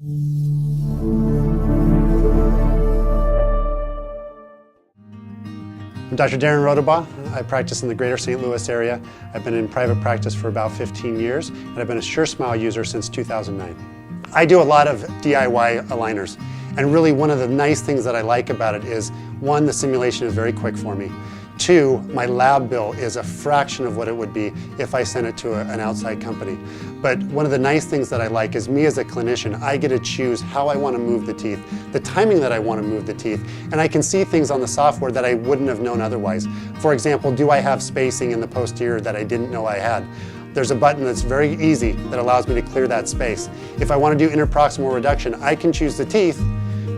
I'm Dr. Darren Rodabough. I practice in the greater St. Louis area. I've been in private practice for about 15 years, and I've been a SureSmile user since 2009. I do a lot of DIY aligners, and really one of the nice things that I like about it is, one, the simulation is very quick for me. Two, my lab bill is a fraction of what it would be if I sent it to an outside company. But one of the nice things that I like is, me as a clinician, I get to choose how I want to move the teeth, the timing that I want to move the teeth, and I can see things on the software that I wouldn't have known otherwise. For example, do I have spacing in the posterior that I didn't know I had? There's a button that's very easy that allows me to clear that space. If I want to do interproximal reduction, I can choose the teeth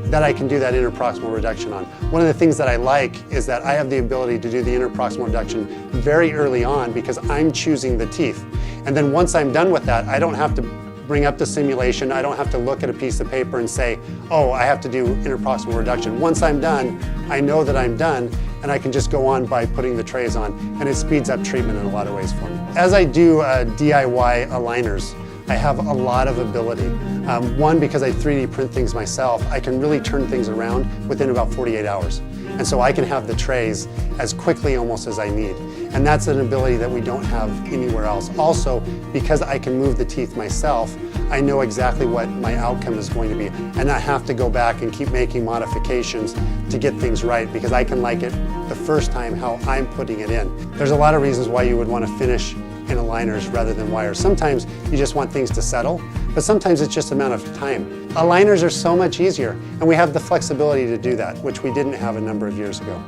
that I can do that interproximal reduction on. One of the things that I like is that I have the ability to do the interproximal reduction very early on because I'm choosing the teeth. And then once I'm done with that, I don't have to bring up the simulation. I don't have to look at a piece of paper and say, oh, I have to do interproximal reduction. Once I'm done, I know that I'm done, and I can just go on by putting the trays on, and it speeds up treatment in a lot of ways for me. As I do DIY aligners, I have a lot of ability. One, because I 3D print things myself, I can really turn things around within about 48 hours. And so I can have the trays as quickly almost as I need. And that's an ability that we don't have anywhere else. Also, because I can move the teeth myself, I know exactly what my outcome is going to be, and not have to go back and keep making modifications to get things right, because I can like it the first time how I'm putting it in. There's a lot of reasons why you would want to finish in aligners rather than wires. Sometimes you just want things to settle, but sometimes it's just a matter of time. Aligners are so much easier, and we have the flexibility to do that, which we didn't have a number of years ago.